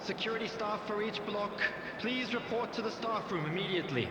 Security staff for each block, please report to the staff room immediately.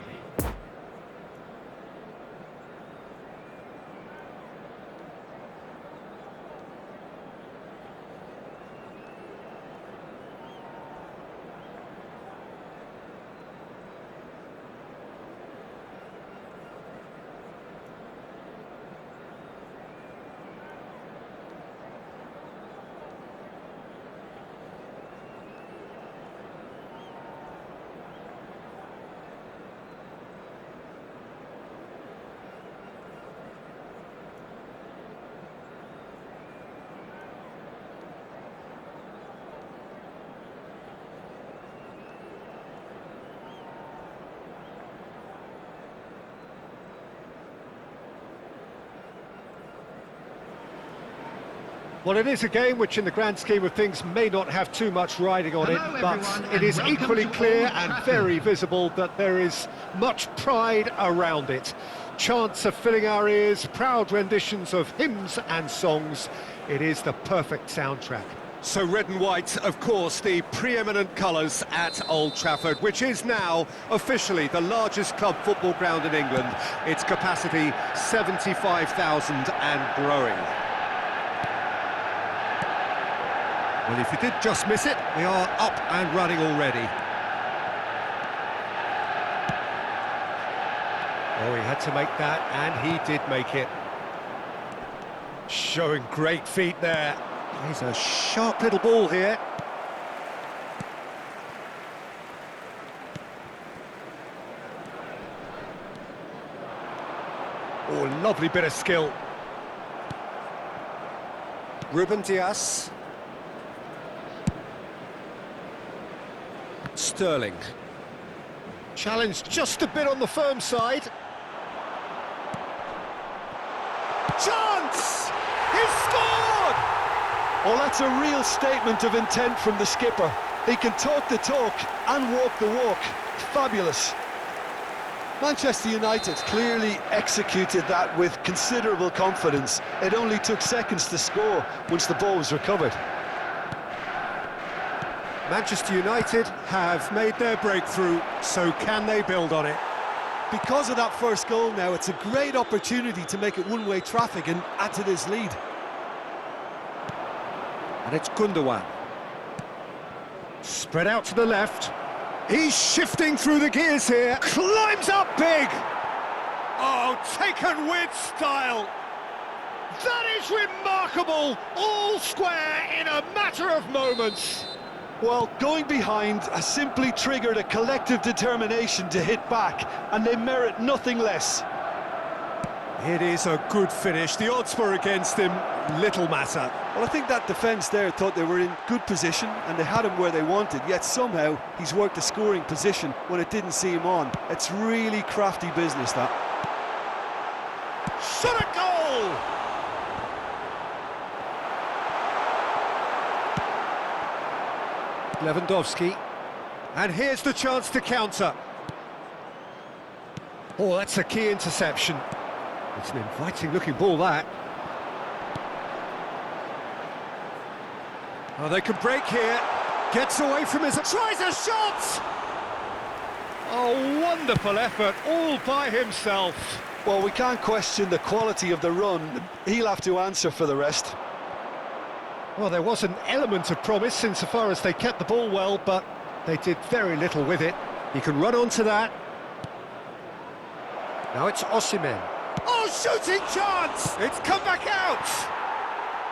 Well, it is a game which in the grand scheme of things may not have too much riding on Hello, it, but everyone, it is and welcome equally to clear Old and Trafford. very visible that there is much pride around it. Chants are filling our ears, proud renditions of hymns and songs. It is the perfect soundtrack. So red and white, of course, the preeminent colours at Old Trafford, which is now officially the largest club football ground in England. Its capacity 75,000 and growing. Well, if you did just miss it, we are up and running already. Oh, he had to make that, and he did make it. Showing great feet there. He's a sharp little ball here. Oh, lovely bit of skill. Ruben Dias. Sterling. Challenged just a bit on the firm side. Chance! He's scored! Well, that's a real statement of intent from the skipper. He can talk the talk and walk the walk. Fabulous. Manchester United clearly executed that with considerable confidence. It only took seconds to score once the ball was recovered. Manchester United have made their breakthrough, so can they build on it? Because of that first goal now, it's a great opportunity to make it one-way traffic and add to this lead. And it's Gundogan. Spread out to the left. He's shifting through the gears here. Climbs up big! Oh, taken with style! That is remarkable! All square in a matter of moments. Well, going behind has simply triggered a collective determination to hit back, and they merit nothing less. It is a good finish. The odds were against him, little matter. Well, I think that defence there thought they were in good position and they had him where they wanted, yet somehow he's worked a scoring position when it didn't see him on. It's really crafty business, that. Shot a goal! Lewandowski, and here's the chance to counter. Oh, that's a key interception. It's an inviting looking ball, that. Oh, they can break here. Gets away from his... Tries a shot! Oh, wonderful effort, all by himself. Well, we can't question the quality of the run. He'll have to answer for the rest. Well, there was an element of promise insofar as they kept the ball well, but they did very little with it. He can run onto that. Now it's Osimhen. Oh, shooting chance! It's come back out!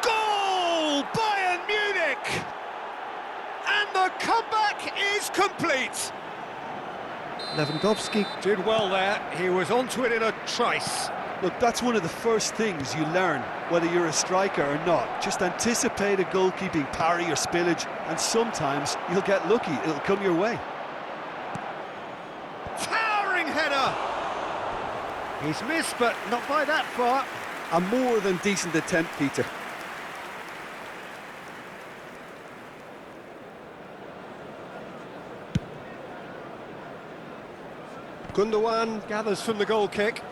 Goal! Bayern Munich! And the comeback is complete! Lewandowski did well there. He was onto it in a trice. Look, that's one of the first things you learn, whether you're a striker or not. Just anticipate a goalkeeping parry or spillage, and sometimes you'll get lucky. It'll come your way. Towering header! He's missed, but not by that far. A more than decent attempt, Peter. Gundogan gathers from the goal kick.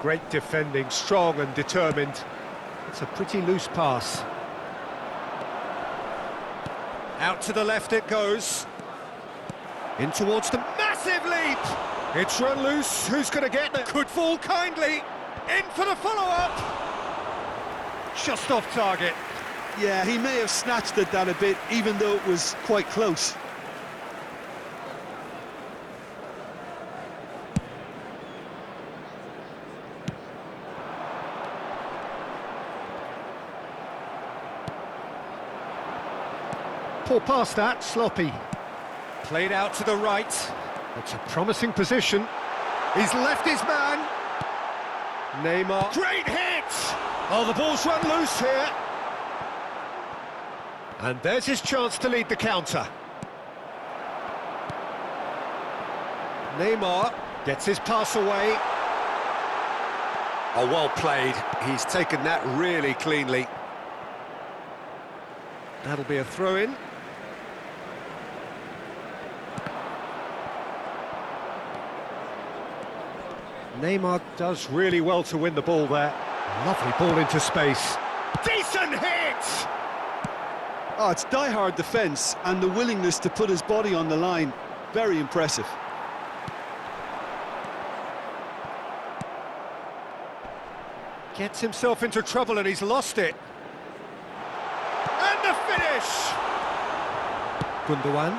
Great defending, strong and determined. It's a pretty loose pass. Out to the left it goes. In towards the massive leap. It's run loose. Who's going to get it? Could fall kindly. In for the follow-up. Just off target. Yeah, he may have snatched at that a bit, even though it was quite close. Poor pass that, sloppy. Played out to the right. It's a promising position. He's left his man. Neymar. Great hit! Oh, the ball's run loose here. And there's his chance to lead the counter. Neymar gets his pass away. Oh, well played. He's taken that really cleanly. That'll be a throw-in. Neymar does really well to win the ball there. Lovely ball into space. Decent hit! Oh, it's die-hard defence and the willingness to put his body on the line. Very impressive. Gets himself into trouble and he's lost it. And the finish! Gundogan.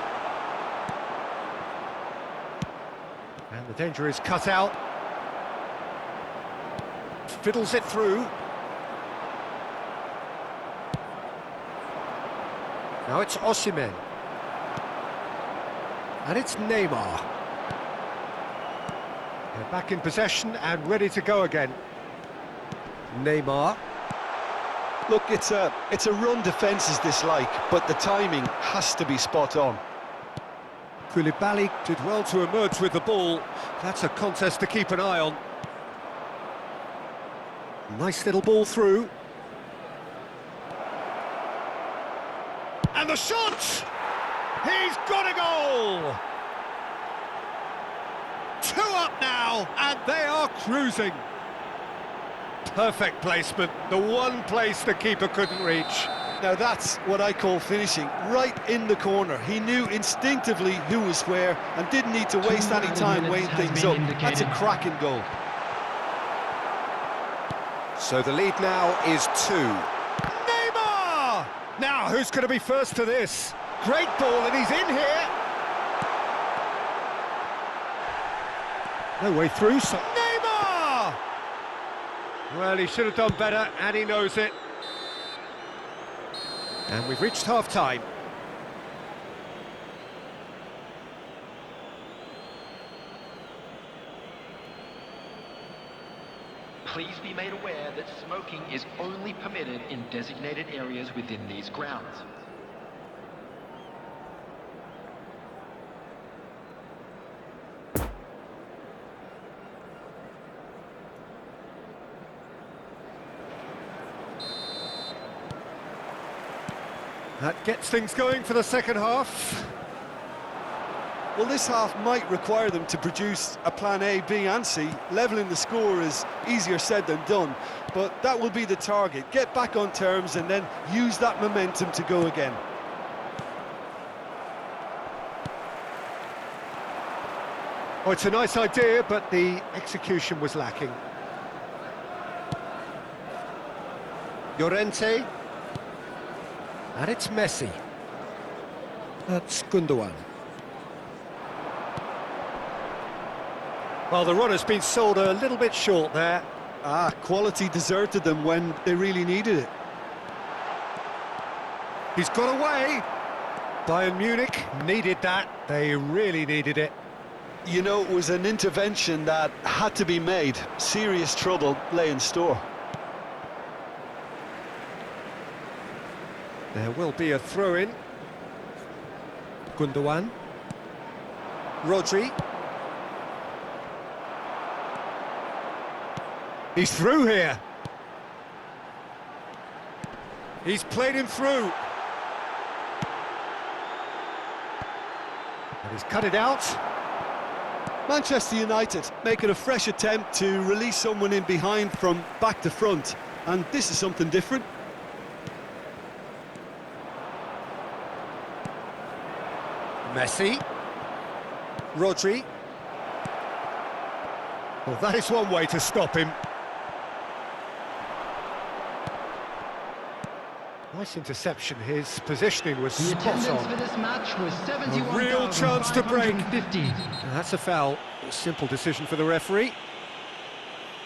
And the danger is cut out. Fiddles it through. Now it's Osimhen. And it's Neymar. They're back in possession and ready to go again. Neymar. Look, it's a run defence is dislike, but the timing has to be spot on. Koulibaly did well to emerge with the ball. That's a contest to keep an eye on. Nice little ball through. And the shot! He's got a goal! 2 up now, and they are cruising. Perfect placement, the one place the keeper couldn't reach. Now that's what I call finishing, right in the corner. He knew instinctively who was where and didn't need to waste any time weighing things up. That's a cracking goal. So the lead now is 2. Neymar! Now, who's going to be first to this? Great ball, and he's in here. No way through, so Neymar! Well, he should have done better, and he knows it. And we've reached half-time. Please be made aware that smoking is only permitted in designated areas within these grounds. That gets things going for the second half. Well, this half might require them to produce a plan A, B and C. Levelling the score is easier said than done, but that will be the target. Get back on terms and then use that momentum to go again. Oh, it's a nice idea, but the execution was lacking. Llorente. And it's Messi. That's Gundogan. Well, the run has been sold a little bit short there. Quality deserted them when they really needed it. He's got away. Bayern Munich needed that. They really needed it. You know, it was an intervention that had to be made. Serious trouble lay in store. There will be a throw-in. Gundogan. Rodri. He's through here. He's played him through. And he's cut it out. Manchester United making a fresh attempt to release someone in behind from back to front. And this is something different. Messi. Rodri. Well, that is one way to stop him. Nice interception. His positioning was The spot attendance on. for this match was A real chance to break. 71,550. And that's a foul. A simple decision for the referee.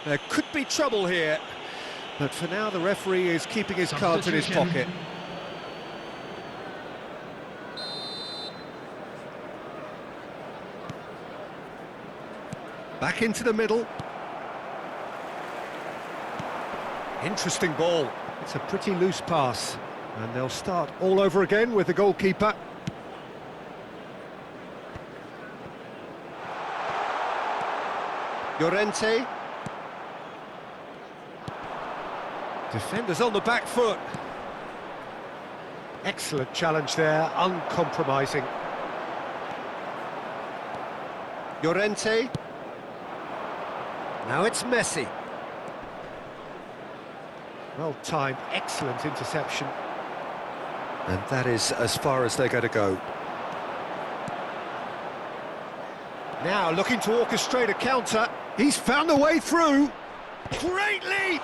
There could be trouble here, but for now the referee is keeping his cards in his pocket. Back into the middle. Interesting ball. It's a pretty loose pass. And they'll start all over again with the goalkeeper. Llorente. Defenders on the back foot. Excellent challenge there, uncompromising. Llorente. Now it's Messi. Well timed, excellent interception. And that is as far as they're going to go. Now looking to orchestrate a counter. He's found a way through. Great leap!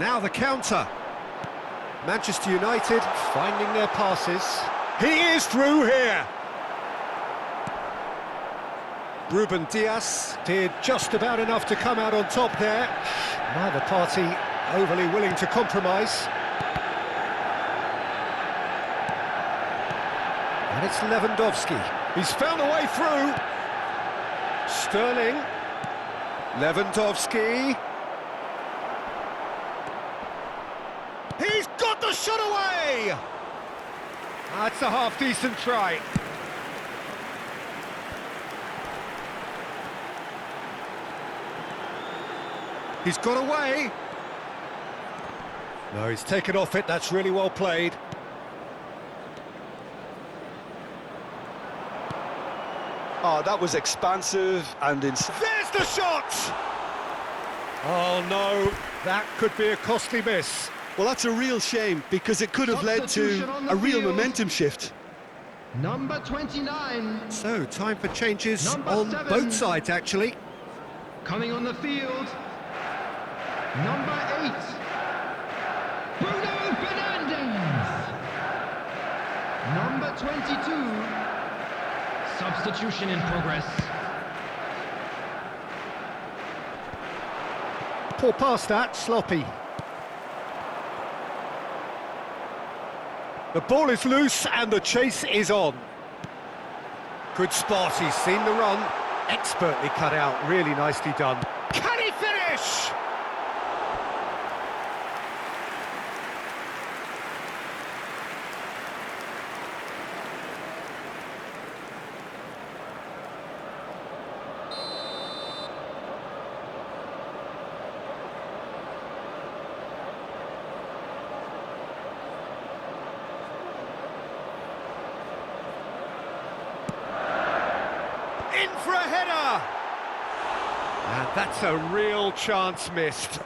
Now the counter. Manchester United finding their passes. He is through here. Ruben Dias did just about enough to come out on top there. Neither party overly willing to compromise. And it's Lewandowski. He's found a way through. Sterling. Lewandowski. He's got the shot away! That's a half-decent try. He's got away. No, he's taken off it. That's really well played. Oh, that was expansive and There's the shot! Oh no, that could be a costly miss. well, that's a real shame because it could have led to Substitution on the a real field. momentum shift. Number 29, So, time for changes Number on 7. both sides, actually. coming on the field. Number 8, Bruno Fernandes. Number 22, substitution in progress. Poor pass that, sloppy. The ball is loose and the chase is on. Good spot, he's seen the run. Expertly cut out, really nicely done. Can he finish? In for a header! And that's a real chance missed.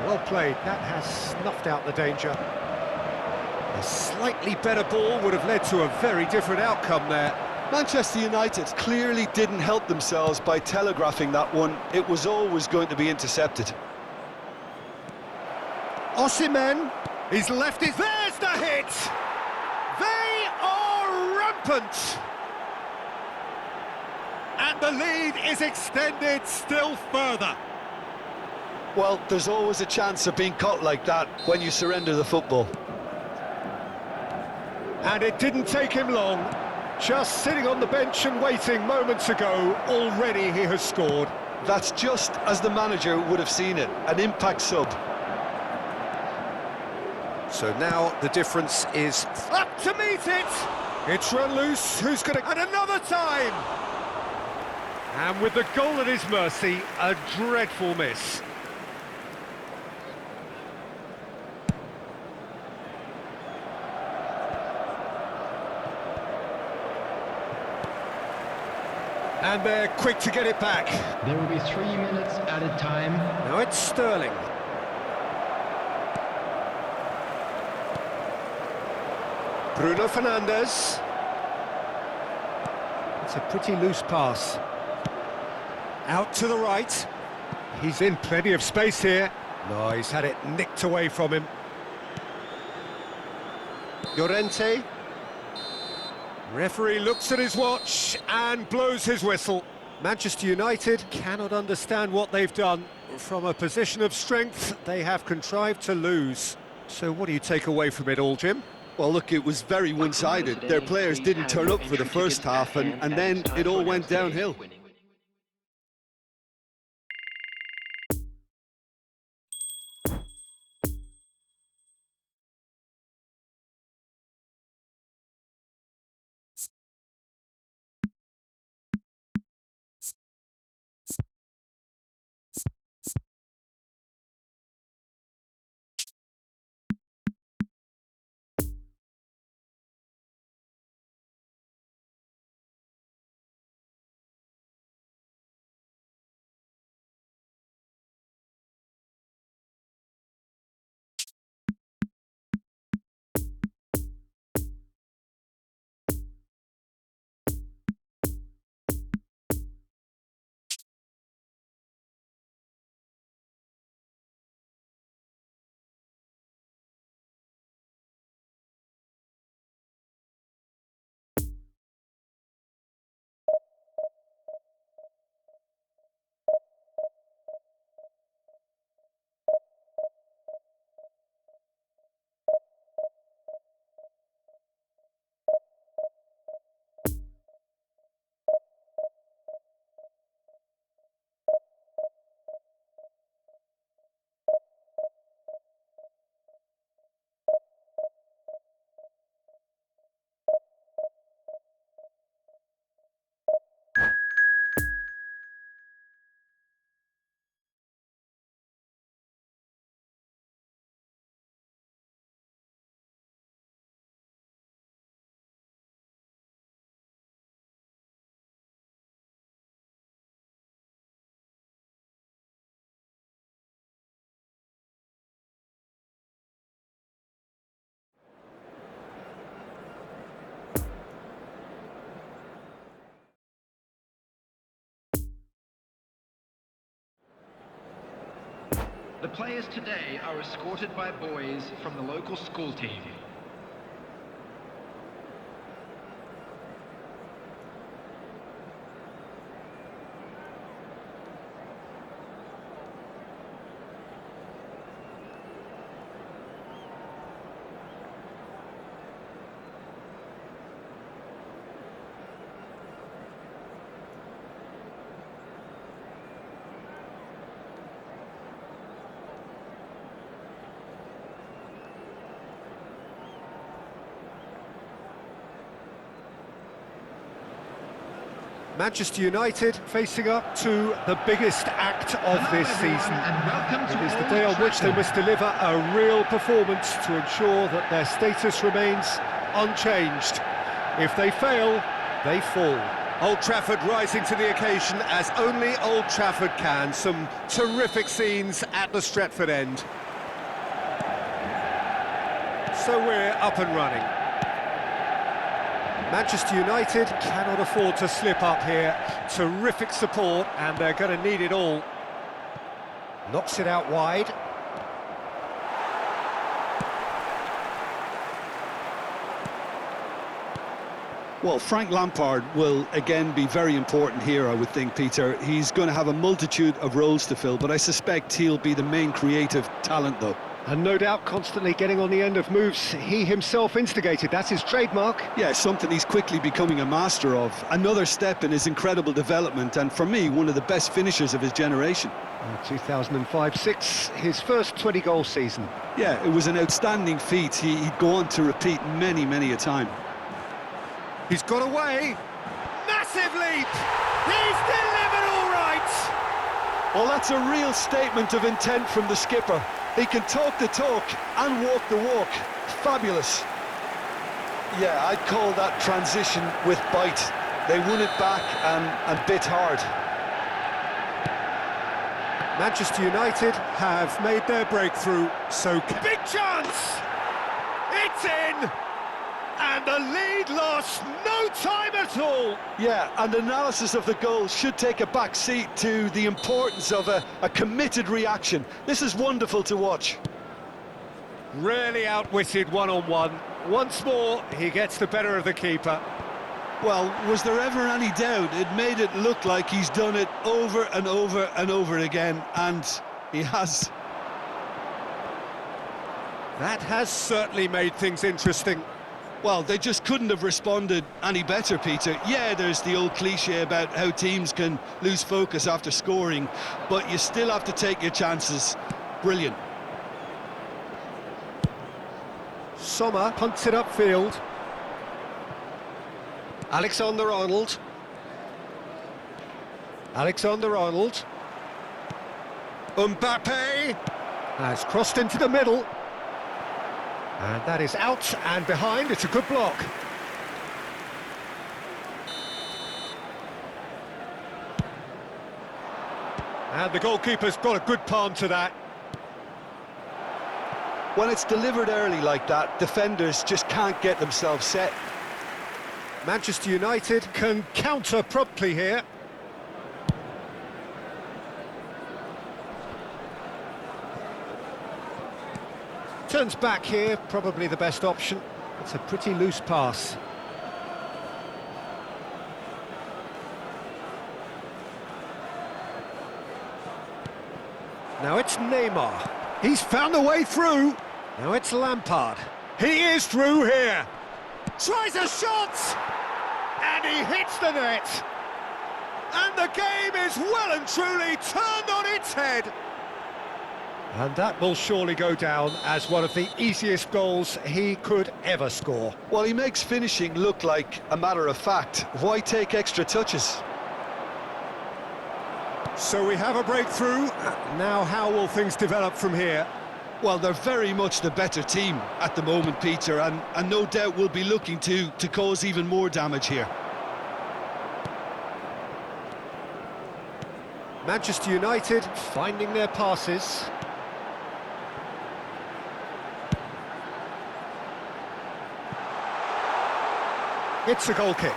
Well played, that has snuffed out the danger. A slightly better ball would have led to a very different outcome there. Manchester United clearly didn't help themselves by telegraphing that one. It was always going to be intercepted. Osimhen, he's left it. There's the hit! They are rampant! And the lead is extended still further. Well, there's always a chance of being caught like that when you surrender the football. And it didn't take him long. Just sitting on the bench and waiting moments ago, already he has scored. That's just as the manager would have seen it, an impact sub. So now the difference is up to meet it. It's run loose, who's going to... And another time! And with the goal at his mercy, a dreadful miss. And they're quick to get it back. There will be 3 minutes added time. Now it's Sterling. Bruno Fernandes. It's a pretty loose pass. Out to the right. He's in plenty of space here. No, he's had it nicked away from him. Llorente. Referee looks at his watch and blows his whistle. Manchester United cannot understand what they've done. From a position of strength, they have contrived to lose. So what do you take away from it all, Jim? Well, look, it was very one-sided. Their players didn't turn up for the first half, and then it all went downhill. The players today are escorted by boys from the local school team. Manchester United facing up to the biggest act of this season. It is the day on which they must deliver a real performance to ensure that their status remains unchanged. If they fail, they fall. Old Trafford rising to the occasion as only Old Trafford can. Some terrific scenes at the Stretford end. So we're up and running. Manchester United cannot afford to slip up here. Terrific support, and they're going to need it all. Knocks it out wide. Well, Frank Lampard will again be very important here, I would think, Peter. He's going to have a multitude of roles to fill, but I suspect he'll be the main creative talent, though. And no doubt constantly getting on the end of moves he himself instigated. That's his trademark. Yeah, something he's quickly becoming a master of. Another step in his incredible development, and for me, one of the best finishers of his generation. 2005-06, his first 20-goal season. Yeah, it was an outstanding feat. He'd go on to repeat many, many a time. He's got away. Massive leap! He's delivered all right! Well, that's a real statement of intent from the skipper. He can talk the talk and walk the walk. Fabulous. Yeah, I'd call that transition with bite. They won it back and bit hard. Manchester United have made their breakthrough, so... Big chance! It's in! And the lead lost no time at all! Yeah, and analysis of the goal should take a back seat to the importance of a committed reaction. This is wonderful to watch. Really outwitted one-on-one. Once more, he gets the better of the keeper. Well, was there ever any doubt? It made it look like he's done it over and over and over again, and he has. That has certainly made things interesting. Well, they just couldn't have responded any better, Peter. Yeah, there's the old cliche about how teams can lose focus after scoring, but you still have to take your chances. Brilliant. Sommer punts it upfield. Alexander-Arnold. Alexander-Arnold. Mbappe has crossed into the middle. And that is out and behind. It's a good block. And the goalkeeper's got a good palm to that. When it's delivered early like that, defenders just can't get themselves set. Manchester United can counter promptly here. Turns back here, probably the best option. It's a pretty loose pass. Now it's Neymar. He's found a way through. Now it's Lampard. He is through here. Tries a shot! And he hits the net. And the game is well and truly turned on its head. And that will surely go down as one of the easiest goals he could ever score. Well, he makes finishing look like a matter of fact. Why take extra touches? So we have a breakthrough. Now how will things develop from here? Well, they're very much the better team at the moment, Peter, and no doubt will be looking to cause even more damage here. Manchester United finding their passes. It's a goal kick.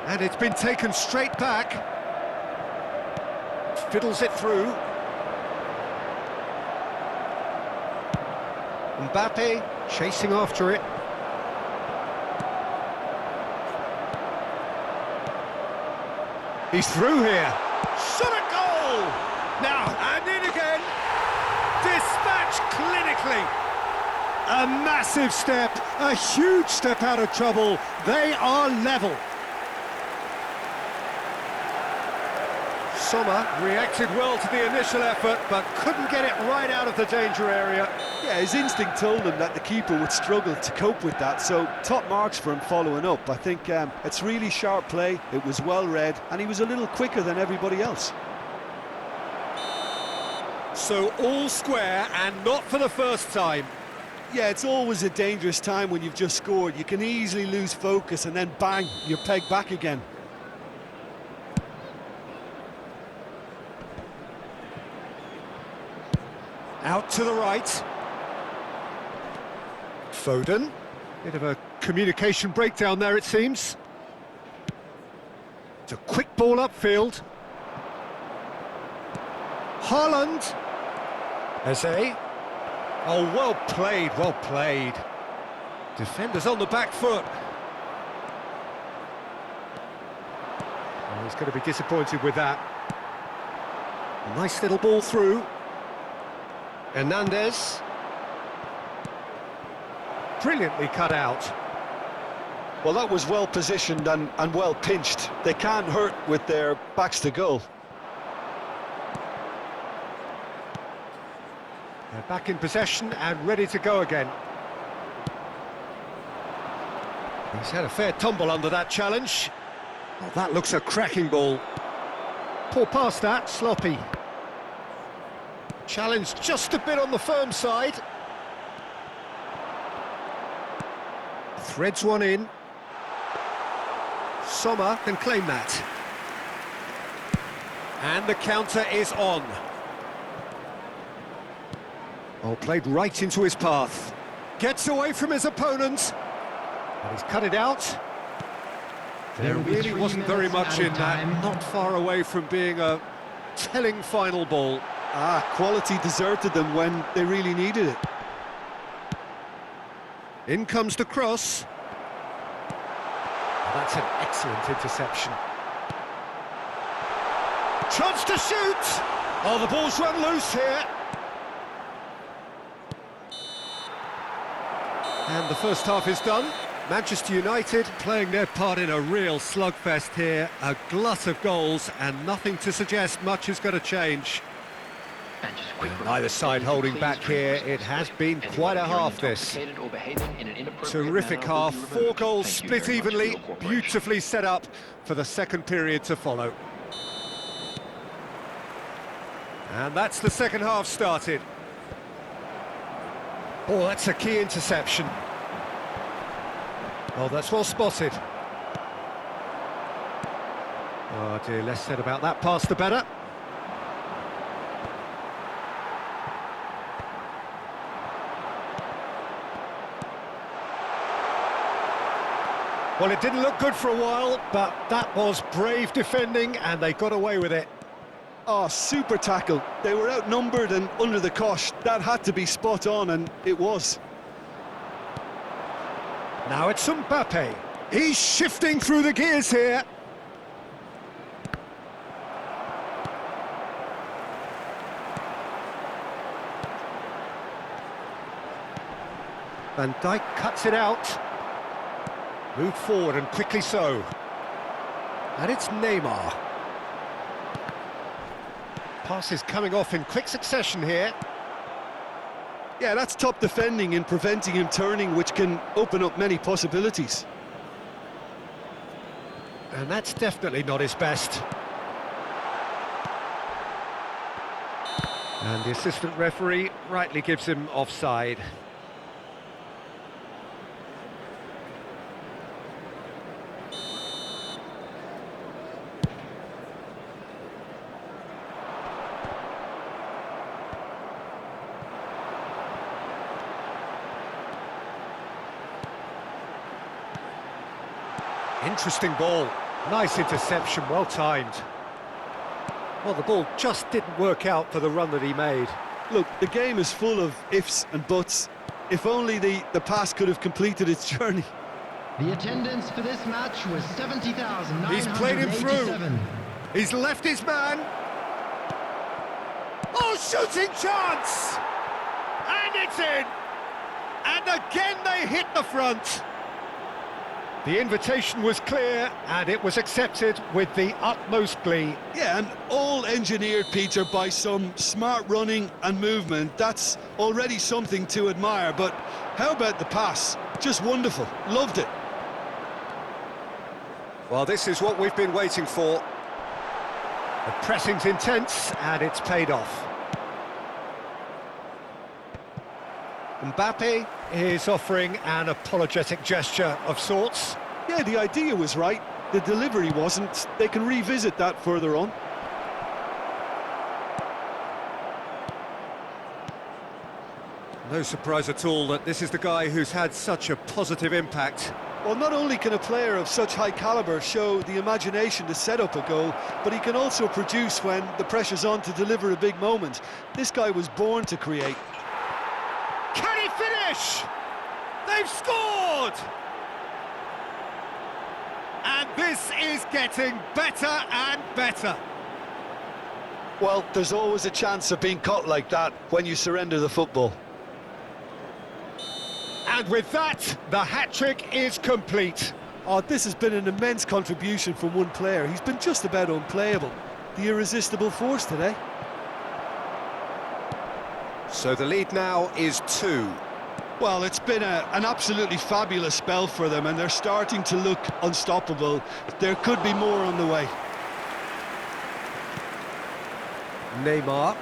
And it's been taken straight back. Fiddles it through. Mbappe chasing after it. He's through here. Shot a goal! Now, and in again. Dispatched clinically. A massive step, a huge step out of trouble. They are level. Sommer reacted well to the initial effort, but couldn't get it right out of the danger area. Yeah, his instinct told him that the keeper would struggle to cope with that, so top marks for him following up. I think it's really sharp play, it was well read, and he was a little quicker than everybody else. So all square, and not for the first time. Yeah, it's always a dangerous time when you've just scored. You can easily lose focus and then bang, you're pegged back again. Out to the right. Foden. Bit of a communication breakdown there, it seems. It's a quick ball upfield. Haaland. Eze. Oh, well played, well played. Defenders on the back foot. Oh, he's going to be disappointed with that. Nice little ball through. Hernandez. Brilliantly cut out. Well, that was well positioned and well pinched. They can't hurt with their backs to goal. They're back in possession and ready to go again. He's had a fair tumble under that challenge. Oh, that looks a cracking ball. Poor pass that, sloppy. Challenge just a bit on the firm side. Threads one in. Sommer can claim that. And the counter is on. Oh, played right into his path. Gets away from his opponent. And he's cut it out. There really wasn't very much in that. Not far away from being a telling final ball. Quality deserted them when they really needed it. In comes the cross. That's an excellent interception. Chance to shoot! Oh, the ball's run loose here. And the first half is done. Manchester United playing their part in a real slugfest here. A glut of goals and nothing to suggest much is going to change. Neither side holding back here. It has been quite a half, this. Terrific half, 4 goals split evenly, beautifully set up for the second period to follow. And that's the second half started. Oh, that's a key interception. Oh, that's well spotted. Oh dear, less said about that pass the better. Well, it didn't look good for a while, but that was brave defending and they got away with it. Oh, super tackle. They were outnumbered and under the cosh. That had to be spot on, and it was. Now it's Mbappe. He's shifting through the gears here. Van Dijk cuts it out. Moved forward and quickly so. And it's Neymar. Passes coming off in quick succession here. Yeah, that's top defending in preventing him turning, which can open up many possibilities. And that's definitely not his best. And the assistant referee rightly gives him offside. Interesting ball. Nice interception, well timed. Well, the ball just didn't work out for the run that he made. Look, the game is full of ifs and buts. If only the pass could have completed its journey. The attendance for this match was 70,987. He's played him through. He's left his man. Oh, shooting chance! And it's in! And again they hit the front. The invitation was clear, and it was accepted with the utmost glee. Yeah, and all engineered, Peter, by some smart running and movement. That's already something to admire, but how about the pass? Just wonderful. Loved it. Well, this is what we've been waiting for. The pressing's intense, and it's paid off. Mbappe is offering an apologetic gesture of sorts. Yeah, the idea was right. The delivery wasn't. They can revisit that further on. No surprise at all that this is the guy who's had such a positive impact. Well, not only can a player of such high calibre show the imagination to set up a goal, but he can also produce when the pressure's on to deliver a big moment. This guy was born to create. Can he finish? They've scored! And this is getting better and better. Well, there's always a chance of being caught like that when you surrender the football. And with that, the hat-trick is complete. Oh, this has been an immense contribution from one player. He's been just about unplayable. The irresistible force today. So the lead now is 2. Well, it's been an absolutely fabulous spell for them, and they're starting to look unstoppable. There could be more on the way. Neymar.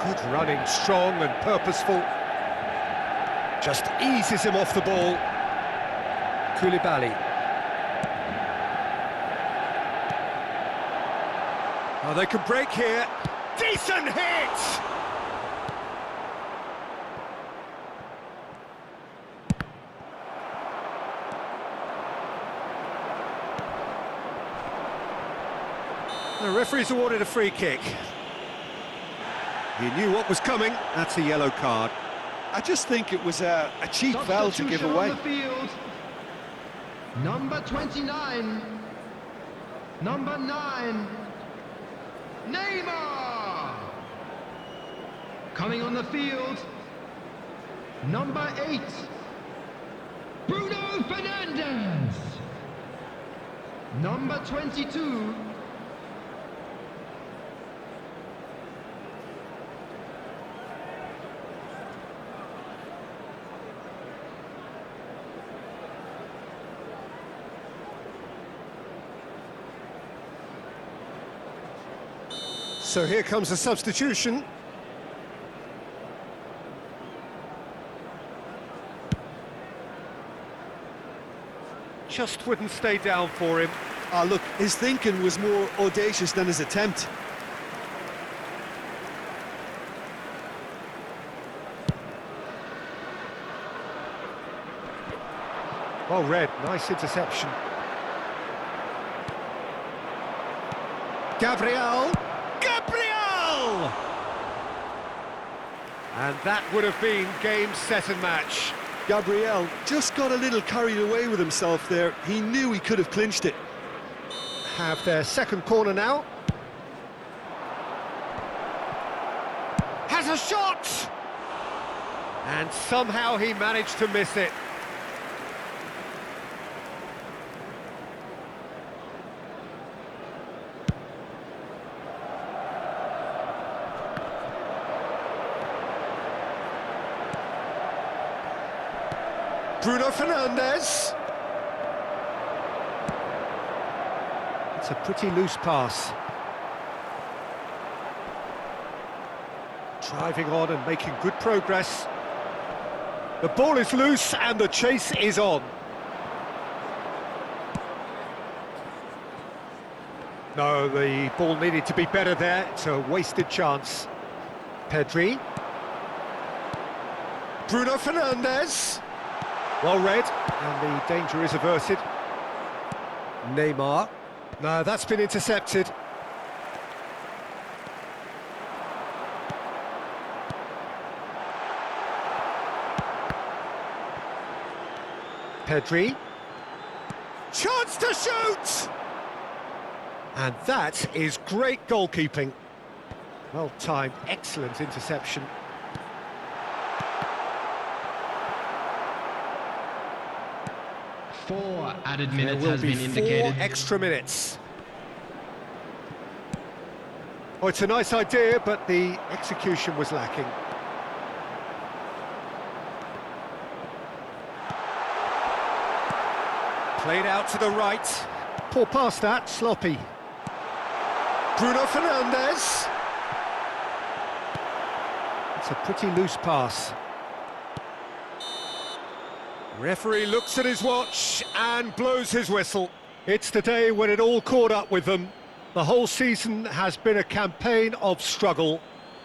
Good running, strong and purposeful. Just eases him off the ball. Koulibaly. Oh, they can break here. Decent hit! The referee's awarded a free kick. He knew what was coming. That's a yellow card. I just think it was a cheap foul to give away. On the field. Number 29. Number 9. Neymar. Coming on the field. Number 8. Bruno Fernandes. Number 22. So here comes a substitution. Just wouldn't stay down for him. Ah, look, his thinking was more audacious than his attempt. Well read, nice interception. Gabriel! And that would have been game, set and match. Gabriel just got a little carried away with himself there. He knew he could have clinched it. Have their second corner now. Has a shot! And somehow he managed to miss it. Bruno Fernandes. It's a pretty loose pass. Driving on and making good progress. The ball is loose and the chase is on. No, the ball needed to be better there. It's a wasted chance. Pedri. Bruno Fernandes. Well read, and the danger is averted. Neymar. No, that's been intercepted. Pedri. Chance to shoot! And that is great goalkeeping. Well timed, excellent interception. 4 added minutes There will has be been indicated. 4 extra minutes. Oh, it's a nice idea, but the execution was lacking. Played out to the right. Poor pass that, sloppy. Bruno Fernandes. It's a pretty loose pass. Referee looks at his watch and blows his whistle. It's the day when it all caught up with them. The whole season has been a campaign of struggle,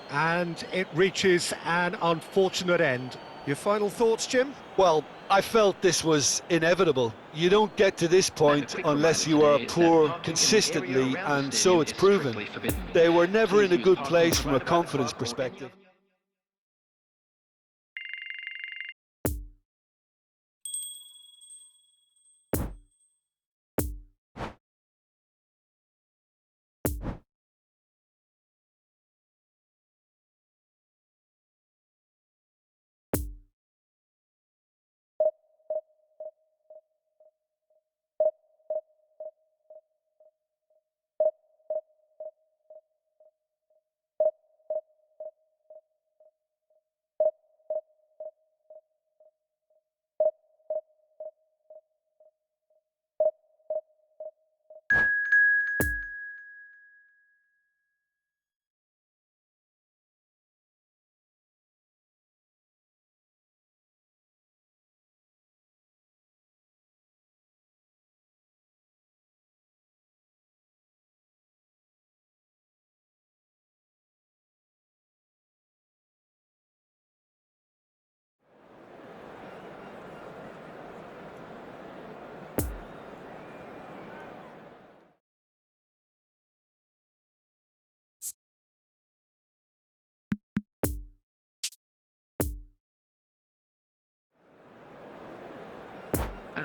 and it reaches an unfortunate end. Your final thoughts, Jim? Well, I felt this was inevitable. You don't get to this point unless you are poor consistently, and so it's proven. They were never in a good place from a confidence perspective.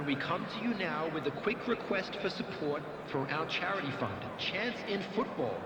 And we come to you now with a quick request for support for our charity fund, Chance in Football.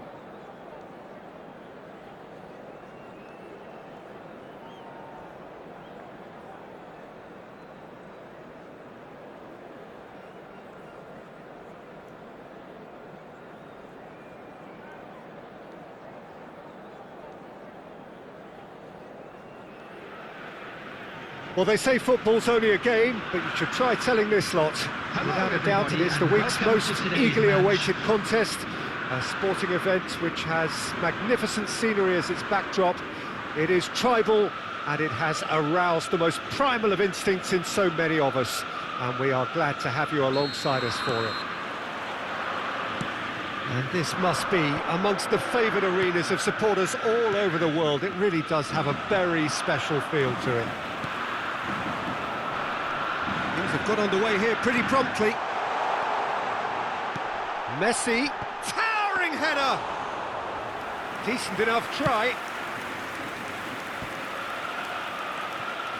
Well, they say football's only a game, but you should try telling this lot. Without a doubt, it is the week's most eagerly awaited contest, a sporting event which has magnificent scenery as its backdrop. It is tribal, and it has aroused the most primal of instincts in so many of us, and we are glad to have you alongside us for it. And this must be amongst the favoured arenas of supporters all over the world. It really does have a very special feel to it. Things have got underway here pretty promptly. Messi, towering header! Decent enough try.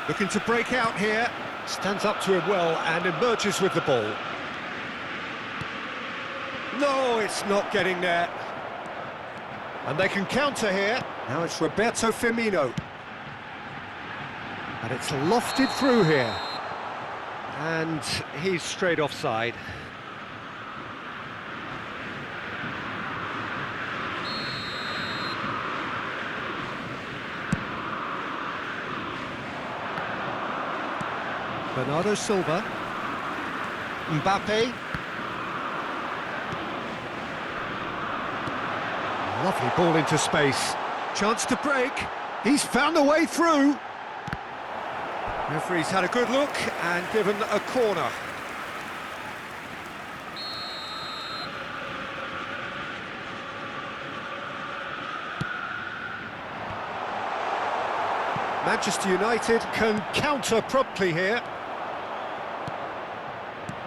Looking to break out here. Stands up to him well and emerges with the ball. No, it's not getting there. And they can counter here. Now it's Roberto Firmino. And it's lofted through here. And he's straight offside. Bernardo Silva. Mbappe. Lovely ball into space. Chance to break. He's found a way through. Referee's had a good look and given a corner. Manchester United can counter promptly here.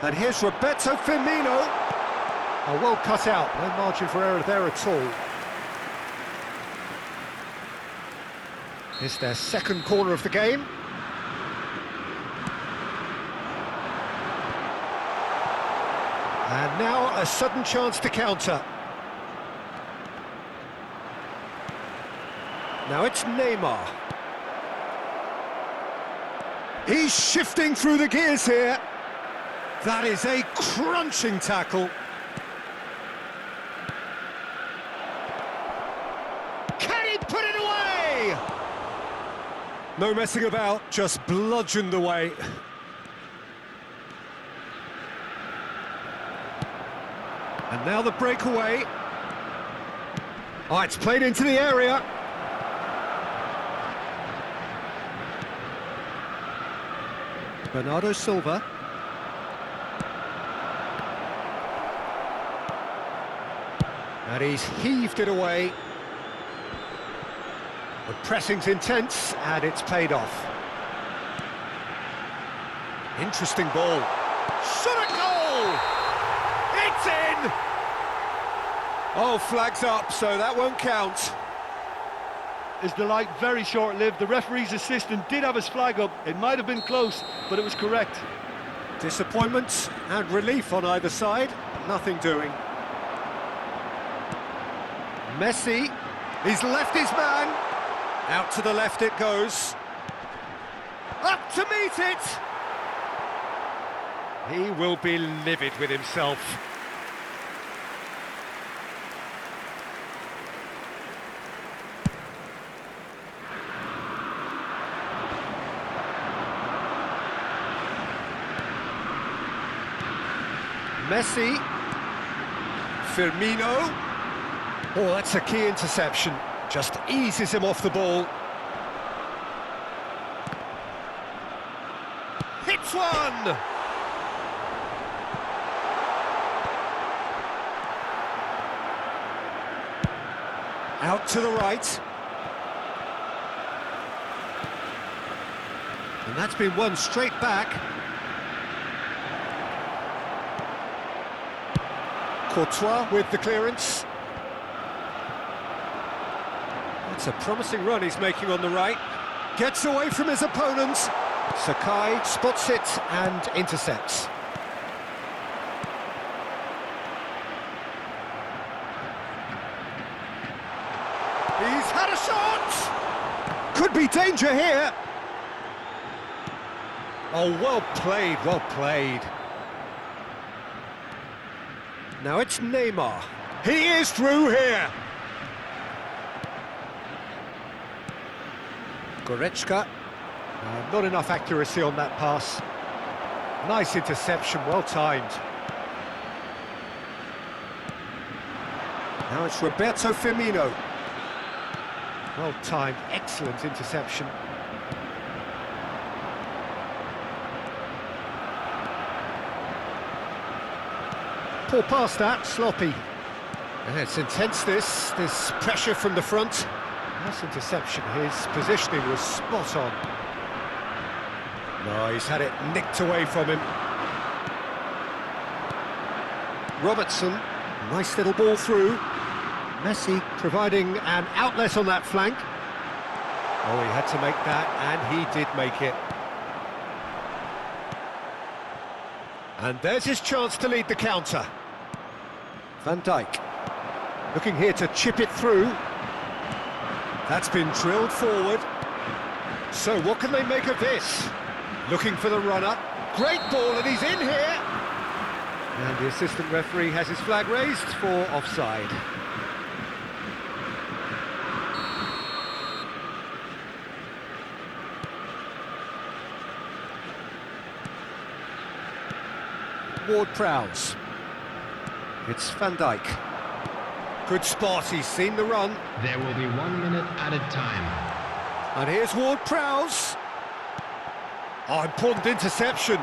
And here's Roberto Firmino. Oh, well cut out, no margin for error there at all. It's their second corner of the game. And now a sudden chance to counter. Now it's Neymar. He's shifting through the gears here. That is a crunching tackle. Can he put it away? No messing about, just bludgeoned away. And now the breakaway. Oh, it's played into the area. Bernardo Silva. And he's heaved it away. The pressing's intense, and it's paid off. Interesting ball. Shot a goal! It's in! Oh, flags up, so that won't count. His delight very short-lived. The referee's assistant did have his flag up. It might have been close, but it was correct. Disappointment and relief on either side. Nothing doing. Messi, he's left his man. Out to the left it goes. Up to meet it! He will be livid with himself. Messi. Firmino. Oh, that's a key interception. Just eases him off the ball. Hits one! Out to the right. And that's been won straight back. Courtois with the clearance. It's a promising run he's making on the right. Gets away from his opponents. Sakai spots it and intercepts. He's had a shot! Could be danger here. Oh, well played, well played. Now it's Neymar. He is through here. Goretzka. Not enough accuracy on that pass. Nice interception, well timed. Now it's Roberto Firmino. Well timed, excellent interception. Poor pass that, sloppy. And it's intense this pressure from the front. Nice interception, his positioning was spot on. No, he's had it nicked away from him. Robertson, nice little ball through. Messi providing an outlet on that flank. Oh, he had to make that, and he did make it. And there's his chance to lead the counter. Van Dijk, looking here to chip it through. That's been drilled forward. So what can they make of this? Looking for the runner. Great ball, and he's in here. And the assistant referee has his flag raised for offside. Ward-Prowse. It's Van Dijk. Good spot, he's seen the run. There will be 1 minute added time. And here's Ward-Prowse. Oh, important interception.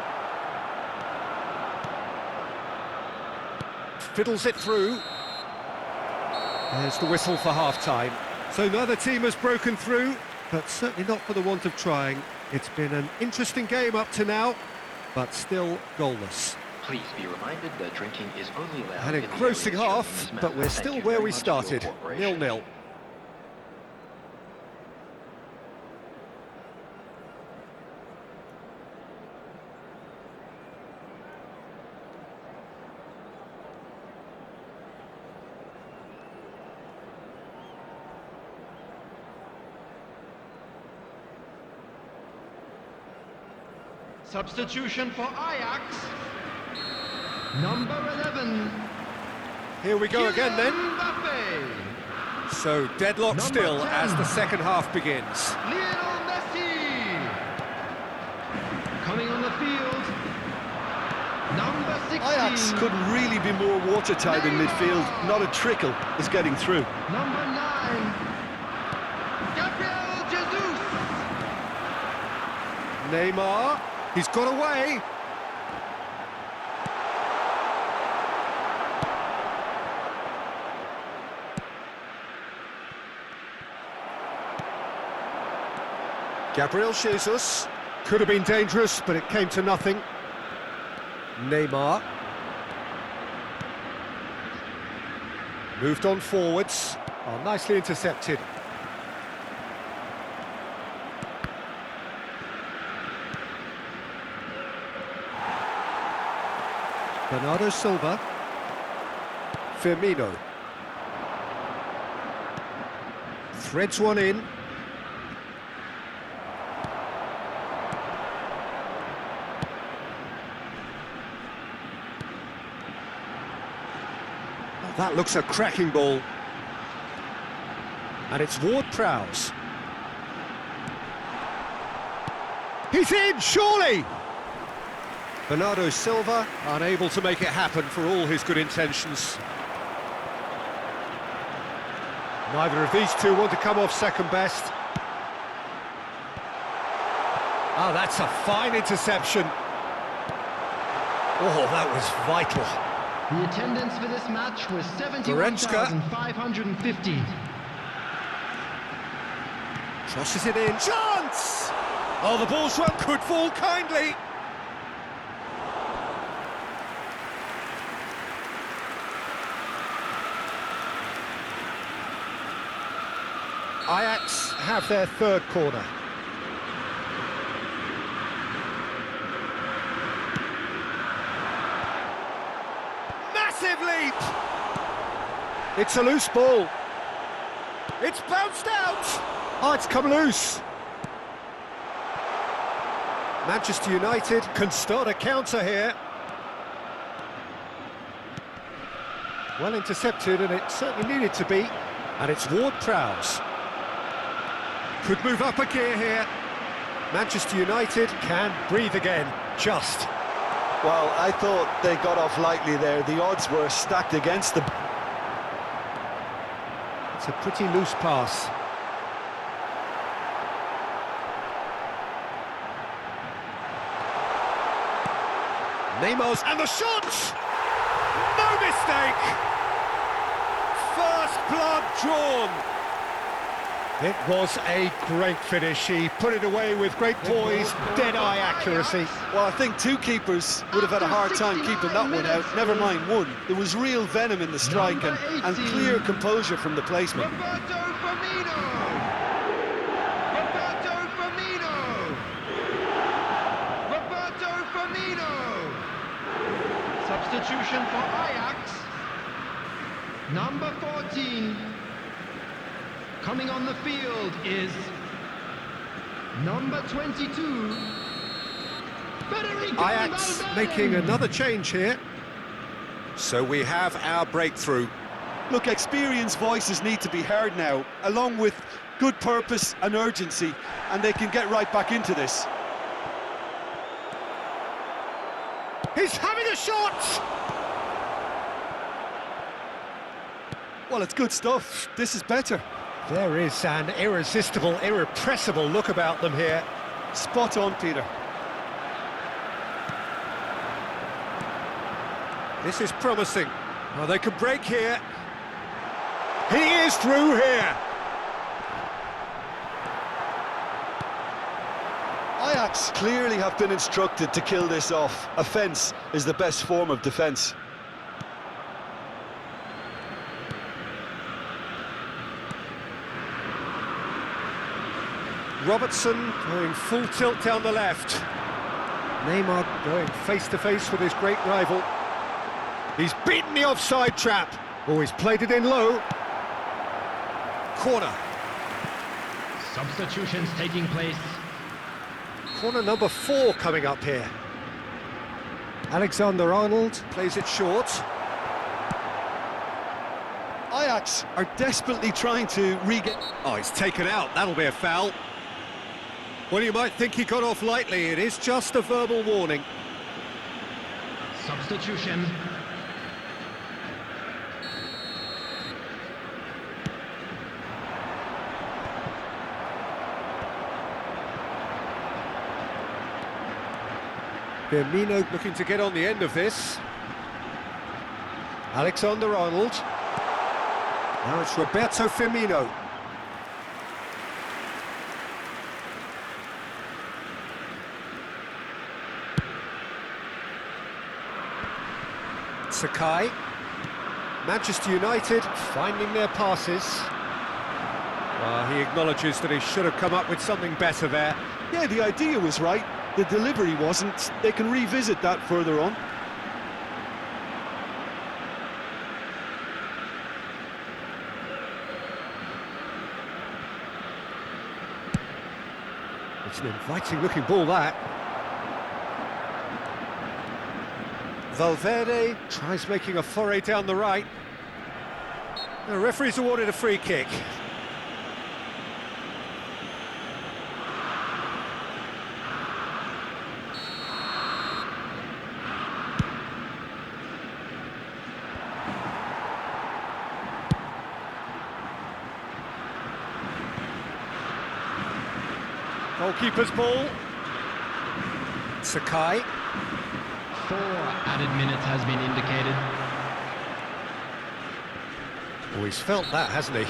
Fiddles it through. There's the whistle for half-time. So neither team has broken through, but certainly not for the want of trying. It's been an interesting game up to now, but still goalless. Please be reminded that drinking is only allowed An in the engrossing areas shown in half, this map. but we're Thank still you where very we much for your started, cooperation. 0-0. Substitution for Ajax. Number 11. Here we go again then. Mbappe. So deadlock Number still 10. as the second half begins. Lionel Messi. Coming on the field. Number 16. Ajax couldn't really be more watertight in midfield. Not a trickle is getting through. Number 9. Gabriel Jesus. Neymar, he's got away. Gabriel Jesus, could have been dangerous, but it came to nothing. Neymar. Moved on forwards. Oh, nicely intercepted. Bernardo Silva. Firmino. Threads one in. Oh, that looks a cracking ball. And it's Ward-Prowse. He's in, surely! Bernardo Silva unable to make it happen for all his good intentions. Neither of these two want to come off second best. Oh, that's a fine interception. Oh, that was vital. The attendance for this match was Goretzka. 71,550. Crosses it in. Chance! Oh, the ball's run could fall kindly. Ajax have their third corner. Massive leap! It's a loose ball. It's bounced out! Oh, it's come loose. Manchester United can start a counter here. Well intercepted, and it certainly needed to be. And it's Ward-Prowse. Could move up a gear here. Manchester United can breathe again, just. Well, I thought they got off lightly there. The odds were stacked against them. It's a pretty loose pass. Neymar's and the shot! No mistake! First blood drawn. It was a great finish. He put it away with great poise, dead-eye accuracy. Well, I think two keepers would have had a hard time keeping that one out, never mind one. There was real venom in the strike and clear composure from the placement. Roberto Firmino! Roberto Firmino! Roberto Firmino! Substitution for Ajax. Number 14. Coming on the field is number 22. Federico Ajax Valverde. making another change here. So we have our breakthrough. Look, experienced voices need to be heard now, along with good purpose and urgency, and they can get right back into this. He's having a shot! Well, it's good stuff. This is better. There is an irresistible, irrepressible look about them here. Spot on, Peter. This is promising. Oh, they could break here. He is through here. Ajax clearly have been instructed to kill this off. Offence is the best form of defence. Robertson going full tilt down the left. Neymar going face-to-face with his great rival. He's beaten the offside trap. Oh, he's played it in low. Corner. Substitutions taking place. Corner number 4 coming up here. Alexander-Arnold plays it short. Ajax are desperately trying to regain... Oh, he's taken out. That'll be a foul. Well, you might think he got off lightly. It is just a verbal warning. Substitution. Firmino looking to get on the end of this. Alexander-Arnold. Now it's Roberto Firmino. Sakai. Manchester United finding their passes. He acknowledges that he should have come up with something better there. Yeah, the idea was right. The delivery wasn't. They can revisit that further on. It's an inviting looking ball, that. Valverde tries making a foray down the right. The referee's awarded a free kick. Goalkeeper's ball. Sakai. 4 added minutes has been indicated. Oh, he's felt that, hasn't he?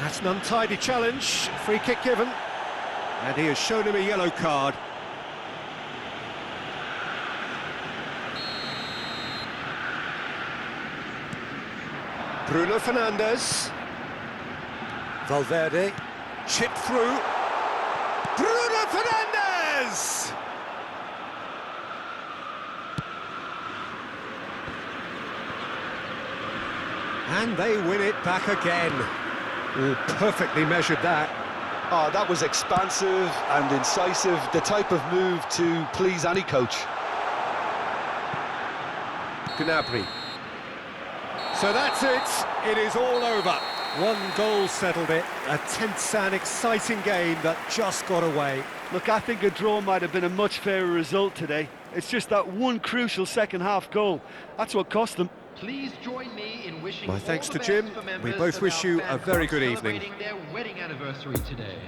That's an untidy challenge. Free kick given. And he has shown him a yellow card. Bruno Fernandes. Valverde. Chipped through. Bruno Fernandes! And they win it back again. Oh, perfectly measured that. Oh, that was expansive and incisive, the type of move to please any coach. Gnabry. So that's it. It is all over. One goal settled it. A tense and exciting game that just got away. Look, I think a draw might have been a much fairer result today. It's just that one crucial second-half goal. That's what cost them. Please join me in wishing My all thanks the to best Jim. for We members both of wish our you fan a very club good evening. celebrating their wedding anniversary today.